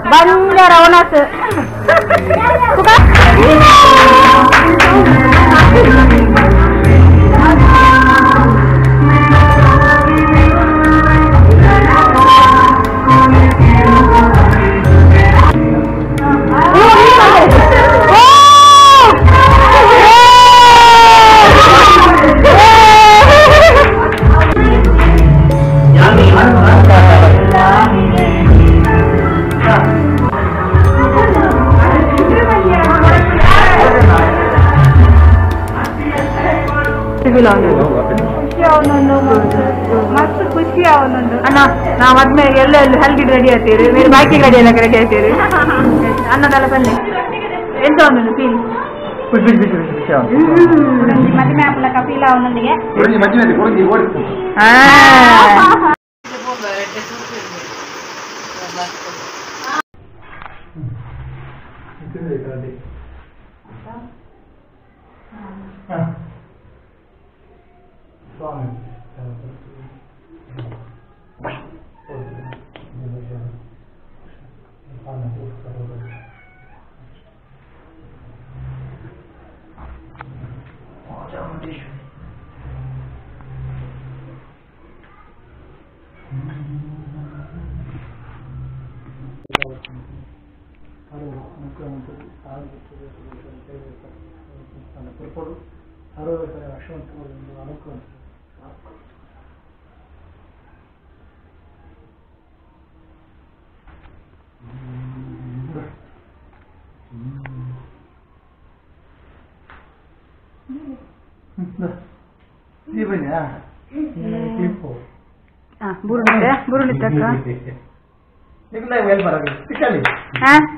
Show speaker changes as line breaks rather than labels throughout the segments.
Bangga rawanas. Suka?
मस्त खुशी
ಅಣ್ಣ ನಾವು ಆದ್ಮೇಲೆ ಎಲ್ಲ ಹಲ್ದಿ ರೆಡಿ ಆಗ್ತೀರಿ ಬೇರೆ ಬಾಕಿ ಗಾಡಿ ಎಲ್ಲ ರೆಡಿ ಆಗ್ತೀರಿ ಅನ್ನದಲ್ಲ ಬನ್ನಿ ಎಂತ ಒಂದು ಫೀಲ್
ಮದುವೆ ಆಪಲ ಕಪಿಲ ಅವನೊಂದಿಗೆ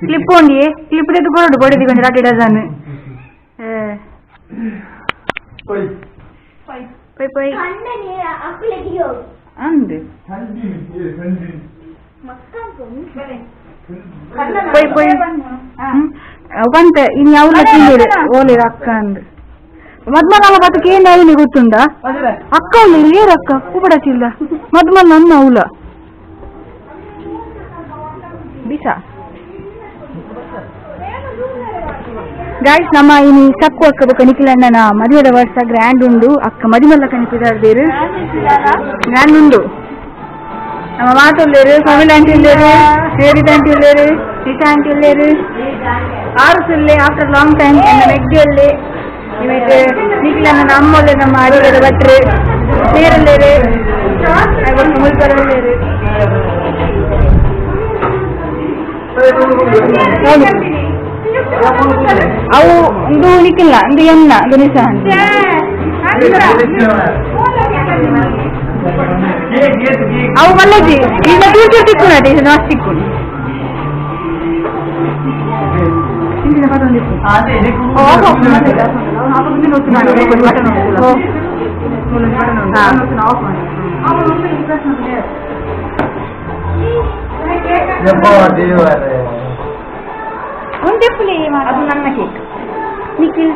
క్లిప్ ఉంది క్లిప్ తెచ్చుకోండి బొడి కొంచెం రాటి డజన్ పోయి పోయి అంది పోయి పోయి ಬಂತ ಇನ್ನು ಯಾವ ಓಲಿ ಅಕ್ಕ ಅಂದ್ ಮದ್ಮಲ್ಲ ಬದುಕು ಏನ್ ಅವನಿಗೆ ಗೊತ್ತುಂಡ ಅಕ್ಕ ಅವಳು ಏರಕ್ಕ ಕೂಪಡಚಿಲ್ಲ ಮದ್ಮಲ್ಲ ನನ್ನ ಅವಳ bisa guys nama ini sakku akka kanikilanna na madivada varsa grand undu akka madimalla kanipidadderu grand undu nama maatulleru family aunty ulleru seri aunty ulleru nisha aunty ulleru arusulle after long time enna megdiyalle ಇವತ್ತು ನಿಖಿಲನ್ನ ನಮ್ಮೊಳ್ಳೆ ನಮ್ಮ ಅಡಿಗದ ಭಟ್ರು ಸೇರಲ್ಲೇರು ಅವತ್ತು ಮುಲ್ಕರಲ್ಲೇರು ಅವು ಒಂದು ನಿಖಿಲ್ಲ ಒಂದು ಎನ್ನ ಒಂದು ನಿಶ ಅವು ಮಲ್ಲಜಿ ಈಗ ಟೀಚರ್ ತಿಕ್ಕು ನಾಸ್ ತಿಕ್ಕು ಅದು ನನ್ನ ಕೇಕ್ ನಿಖಿಲ್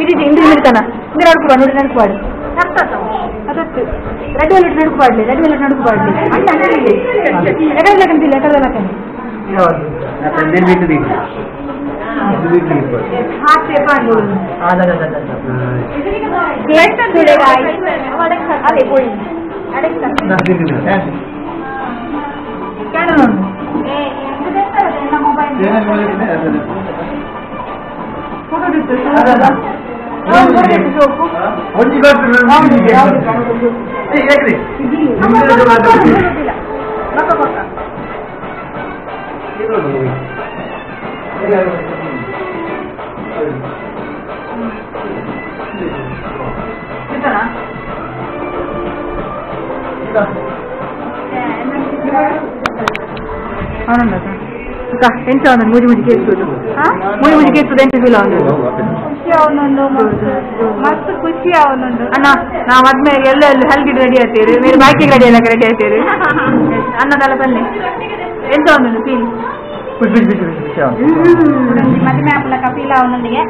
ఇది ఇంటి మిడతానా ఇందులో నడుపుకోండి నడుపుకోండి ಅದತ್ತು ರೆಡ್ ವೆಲ್ವೆಟ್ ನಡುಕುಪಾಡ್ಲಿ ರೆಡ್ ವೆಲ್ವೆಟ್ ನಡುಕುಪಾಡ್ಲಿ ಅಂತ ಅಂಗಡಿ ರೆಡ್ ವೆಲ್ವೆಟ್ ಅಂತಿಲ್ಲ ರೆಡ್ ವೆಲ್ವೆಟ್ ಹಾಫ್ ಪೇಪರ್ ಅದೇ ಪೋಳಿ ಮೊಬೈಲ್ అవునండి అక్క ఎంత అవునండి ముడి ముడి కేసుడు ముడి ముడి కేసుడు ఎంత ఫీల్ అవునండి
ಖುಷಿ ಅವನೊಂದು ಮಸ್ತ್ ಖುಷಿ ಅವನೊಂದು
ಅಣ್ಣ ನಾವು ಆದ್ಮೇಲೆ ಎಲ್ಲ ಹೆಲ್ತ್ ರೆಡಿ ಆಗ್ತೀರಿ మీరు ಬೈಕಿಗೆ ರೆಡಿ ಎಲ್ಲ ರೆಡಿ ಆಗ್ತೀರಿ ಅನ್ನದಲ್ಲ ಬನ್ನಿ ಎಂತ ಅವನೊಂದು ಫೀಲ್
ಮದುವೆ ಆಪಲ ಕಪಿಲ ಅವನೊಂದಿಗೆ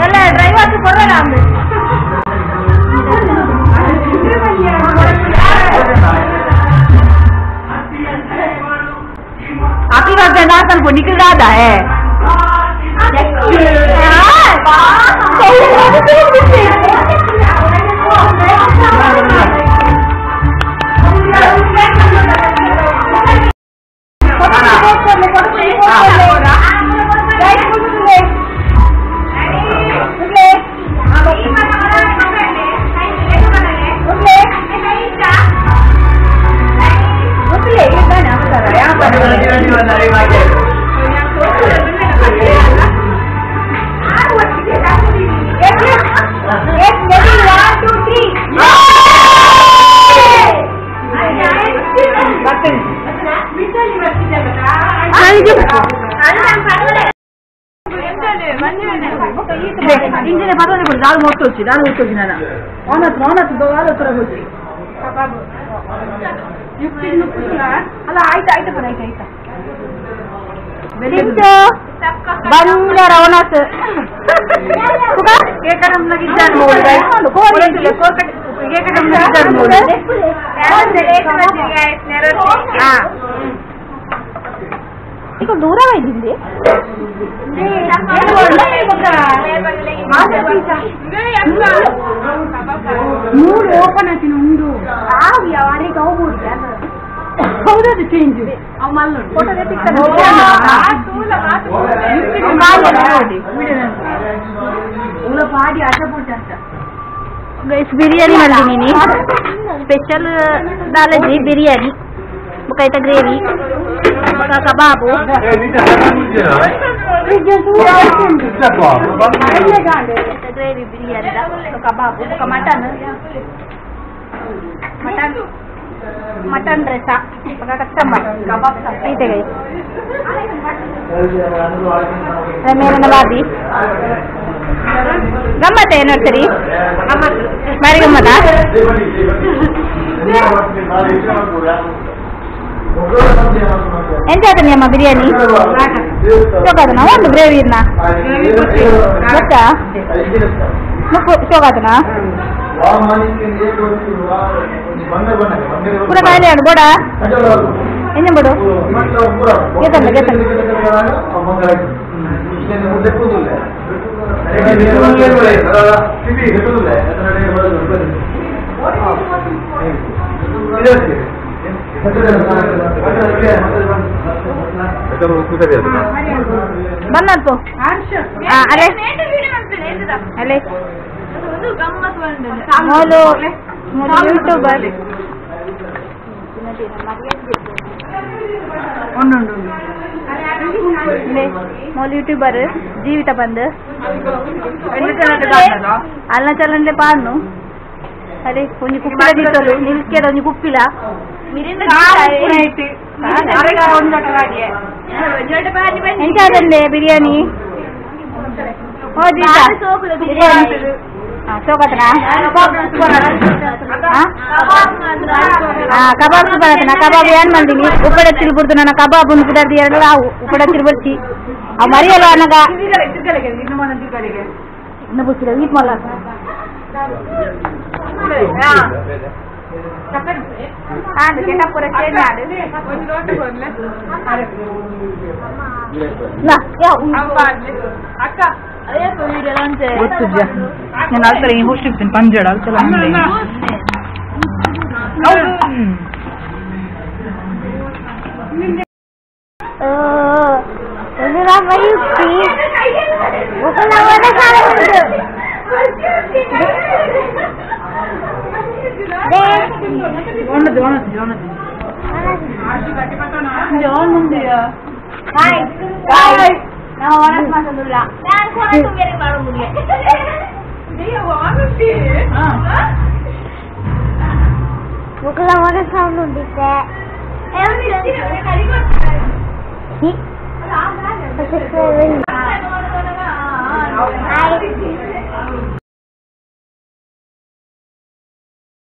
ಎಲ್ಲ ಡ್ರೈವರ್ ಕೊಡೋಣ
आपकी बात जनार्दन को निकल रहा है ఇంజిన్ పదవి దాని మొత్తం వచ్చి నాన్న ఆనత్ బాగా వచ్చి
ಕಬಾಬ್ ಇನ್ನು ಅಲ್ಲ ಆಯ್ತು ಬರ ಆಯ್ತಾ
ಬಂದ ರವಣಸ್ దూర అయింది ಮೂರು ಓಪನ್ ಆಗಿ ಉಂಡು ಅವರಿಗೆ ಹೋಗ್ಬೋದು ಹೌದದು ಚೇಂಜ್ ಬಿರಿಯಾನಿ ಮಾಡಿದ್ದೀನಿ ಸ್ಪೆಷಲ್ ದಾಲಜಿ ಬಿರಿಯಾನಿ ಬುಕಾಯ್ತ ಗ್ರೇವಿ ಕಬಾಬು ಗ್ರೇವಿ ಬಿರಿಯಾನಿ ಕಬಾಬು ಮಟನ್ मटन रसा बघा कस्टमर कबाब इथे गई मेरे नवाबी गम्मत है नर्सरी मारी गम्मत ಎಂತ ಆಯ್ತು ನಿಮ್ಮ ಬಿರಿಯಾನಿ ಶೋಕಾದನ ಒಂದು ಗ್ರೇವಿನ ಗೊತ್ತಾ ಶೋಕಾದನಾ पूरा खाली है बोड़ा इन्हें बोड़ो क्या बना तो अरे अरे मोलो यूट्यूबर मोल यूट्यूबर जीवित बंद अल्ल चलंडे पानु अरे कुछ कुप्पिला दिसोलु निल्केद कुछ कुप्पिला ಎಂತಾದಂಡೆ ಬಿರಿಯಾನಿ ಸೋಕತನಾ ಕಬಾಬ್ ಬರತನ ಕಬಾಬ್ ಏನ್ ಮಾಡಿದೀನಿ ಉಪ್ಪಡೆ ತಿರ್ಬಿಡ್ದು ನನ್ನ ಕಬಾಬ್ ಒಂದು ಬಿಡದಿ ಎರಡು ಅವು ಉಪ್ಪಡೆ ತಿರ್ಬಿಡ್ಸಿ ಅವು ಮರಿಯಲ್ಲ ನನಗ ಇನ್ನು ಬುಕ್ಕಿಲ್ಲ ವೀಟ್ ಮಲ್ಲ
నేను అసలు ఏం హోస్ట్ చెప్తాను పని చేయడాలి
Hi.